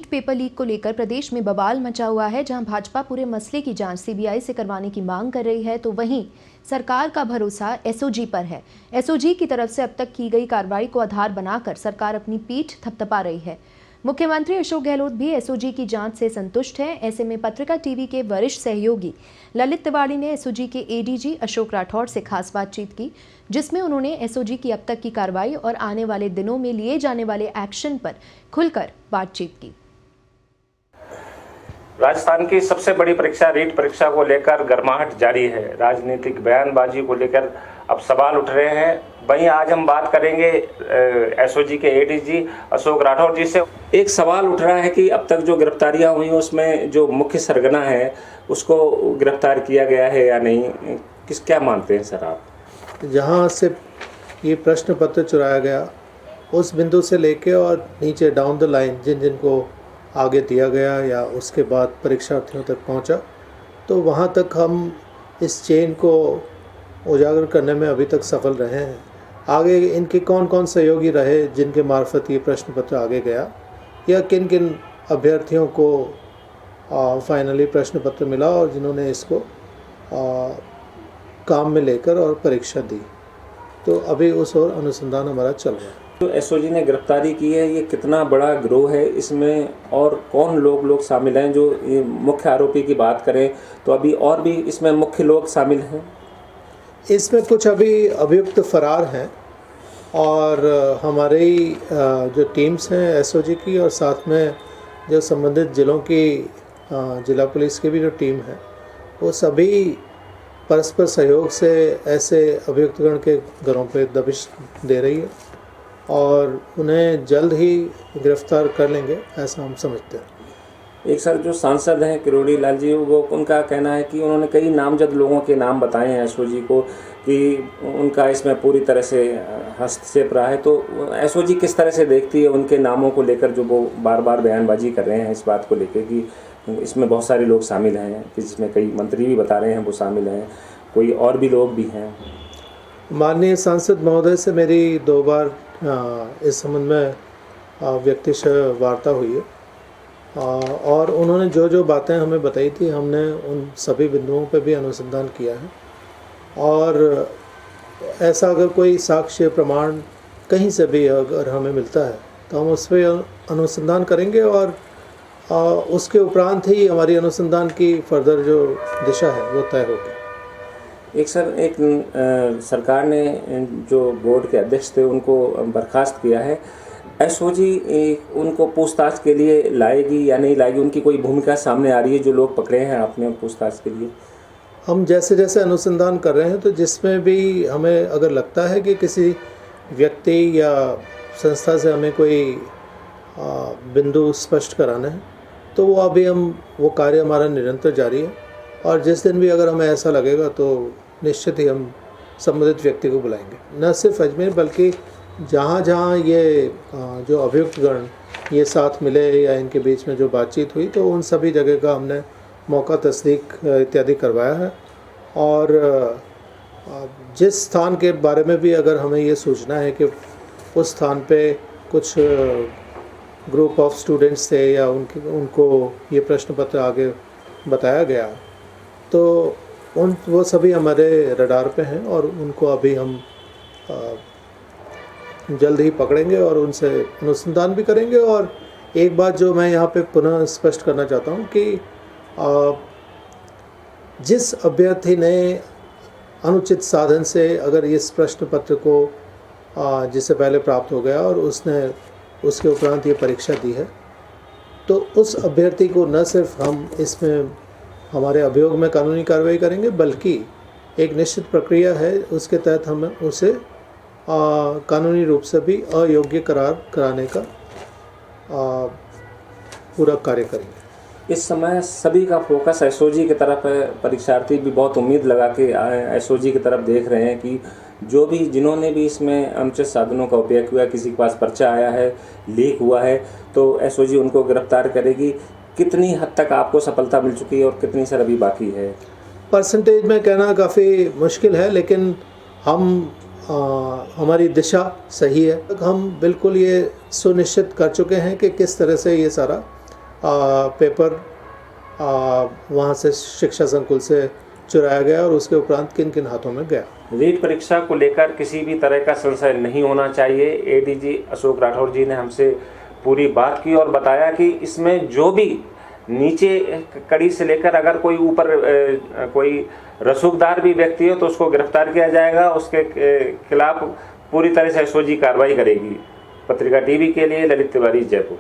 Paper leak को लेकर प्रदेश में बवाल मचा हुआ है। जहां भाजपा पूरे मसले की जांच सीबीआई से करवाने की मांग कर रही है, तो वहीं सरकार का भरोसा एसओजी पर है। एसओजी की तरफ से अब तक की गई कार्रवाई को आधार बनाकर सरकार अपनी पीठ थपथपा रही है। मुख्यमंत्री अशोक गहलोत भी एसओजी की जांच से संतुष्ट हैं। ऐसे में पत्रिका टीवी के वरिष्ठ सहयोगी ललित तिवारी ने एसओजी के एडीजी अशोक राठौड़ से खास बातचीत की, जिसमें उन्होंने एसओजी की अब तक की कार्रवाई और आने वाले दिनों में लिए जाने वाले एक्शन पर खुलकर बातचीत की। राजस्थान की सबसे बड़ी परीक्षा रीट परीक्षा को लेकर गर्माहट जारी है। राजनीतिक बयानबाजी को लेकर अब सवाल उठ रहे हैं। वहीं आज हम बात करेंगे एसओजी के एडीजी अशोक राठौड़ जी से। एक सवाल उठ रहा है कि अब तक जो गिरफ्तारियां हुई उसमें जो मुख्य सरगना है उसको गिरफ्तार किया गया है या नहीं, क्या मानते हैं सर आप? जहाँ से ये प्रश्न पत्र चुराया गया उस बिंदु से लेके और नीचे डाउन द लाइन जिनको आगे दिया गया या उसके बाद परीक्षार्थियों तक पहुंचा, तो वहां तक हम इस चेन को उजागर करने में अभी तक सफल रहे हैं। आगे इनके कौन कौन सहयोगी रहे जिनके मार्फत ये प्रश्न पत्र आगे गया, या किन किन अभ्यर्थियों को फाइनली प्रश्न पत्र मिला और जिन्होंने इसको काम में लेकर और परीक्षा दी, तो अभी उस और अनुसंधान हमारा चल रहा है। तो एसओजी ने गिरफ्तारी की है, ये कितना बड़ा गिरोह है, इसमें और कौन लोग शामिल हैं? जो ये मुख्य आरोपी की बात करें तो अभी और भी इसमें मुख्य लोग शामिल हैं। इसमें कुछ अभी अभियुक्त फरार हैं और हमारी जो टीम्स हैं एसओजी की और साथ में जो संबंधित ज़िलों की जिला पुलिस की भी जो टीम है, वो सभी परस्पर सहयोग से ऐसे अभियुक्तगण के घरों पे दबिश दे रही है और उन्हें जल्द ही गिरफ्तार कर लेंगे, ऐसा हम समझते हैं। एक सर जो सांसद हैं किरोड़ी लाल जी, वो उनका कहना है कि उन्होंने कई नामजद लोगों के नाम बताए हैं एसओजी को कि उनका इसमें पूरी तरह से हस्तक्षेप रहा है। तो एसओजी किस तरह से देखती है उनके नामों को लेकर, जो वो बार बार बयानबाजी कर रहे हैं इस बात को लेकर कि इसमें बहुत सारे लोग शामिल हैं, जिसमें कई मंत्री भी बता रहे हैं वो शामिल हैं, कोई और भी लोग भी हैं? माननीय सांसद महोदय से मेरी 2 बार इस संबंध में व्यक्तिशः वार्ता हुई है और उन्होंने जो बातें हमें बताई थी, हमने उन सभी बिंदुओं पर भी अनुसंधान किया है और ऐसा अगर कोई साक्ष्य प्रमाण कहीं से भी अगर हमें मिलता है तो हम उस पर अनुसंधान करेंगे और उसके उपरांत ही हमारी अनुसंधान की फर्दर जो दिशा है वो तय होगी। एक सरकार ने जो बोर्ड के अध्यक्ष थे उनको बर्खास्त किया है। एसओजी उनको पूछताछ के लिए लाएगी या नहीं लाएगी? उनकी कोई भूमिका सामने आ रही है जो लोग पकड़े हैं आपने पूछताछ के लिए? हम जैसे जैसे अनुसंधान कर रहे हैं, तो जिसमें भी हमें अगर लगता है कि किसी व्यक्ति या संस्था से हमें कोई बिंदु स्पष्ट कराना है, तो वो अभी वो कार्य हमारा निरंतर जारी है और जिस दिन भी अगर हमें ऐसा लगेगा तो निश्चित ही हम संबंधित व्यक्ति को बुलाएंगे। न सिर्फ अजमेर बल्कि जहाँ जहाँ ये जो अभियुक्तगण ये साथ मिले या इनके बीच में जो बातचीत हुई, तो उन सभी जगह का हमने मौका तस्दीक इत्यादि करवाया है। और जिस स्थान के बारे में भी अगर हमें ये सोचना है कि उस स्थान पे कुछ ग्रुप ऑफ स्टूडेंट्स थे या उनको ये प्रश्न पत्र आगे बताया गया, तो वो सभी हमारे रडार पे हैं और उनको अभी हम जल्द ही पकड़ेंगे और उनसे अनुसंधान भी करेंगे। और एक बात जो मैं यहाँ पे पुनः स्पष्ट करना चाहता हूँ कि जिस अभ्यर्थी ने अनुचित साधन से अगर इस प्रश्न पत्र को जिससे पहले प्राप्त हो गया और उसने उसके उपरांत ये परीक्षा दी है, तो उस अभ्यर्थी को न सिर्फ हम इसमें हमारे अभियोग में कानूनी कार्रवाई करेंगे, बल्कि एक निश्चित प्रक्रिया है उसके तहत हम उसे कानूनी रूप से भी अयोग्य करार कराने का पूरा कार्य करेंगे। इस समय सभी का फोकस एसओजी की तरफ है। परीक्षार्थी भी बहुत उम्मीद लगा के एसओजी की तरफ देख रहे हैं कि जिन्होंने भी इसमें अनुचित साधनों का उपयोग किया, किसी के पास पर्चा आया है, लीक हुआ है, तो एसओजी उनको गिरफ्तार करेगी। कितनी हद तक आपको सफलता मिल चुकी है और कितनी सर अभी बाकी है? परसेंटेज में कहना काफ़ी मुश्किल है, लेकिन हमारी दिशा सही है। हम बिल्कुल ये सुनिश्चित कर चुके हैं कि किस तरह से ये सारा पेपर वहाँ से शिक्षा संकुल से चुराया गया और उसके उपरांत किन किन हाथों में गया। रीट परीक्षा को लेकर किसी भी तरह का संशय नहीं होना चाहिए। एडीजी अशोक राठौर जी ने हमसे पूरी बात की और बताया कि इसमें जो भी नीचे कड़ी से लेकर अगर कोई ऊपर कोई रसूखदार भी व्यक्ति हो तो उसको गिरफ्तार किया जाएगा, उसके खिलाफ पूरी तरह से एसओजी कार्रवाई करेगी। पत्रिका टीवी के लिए ललित तिवारी, जयपुर।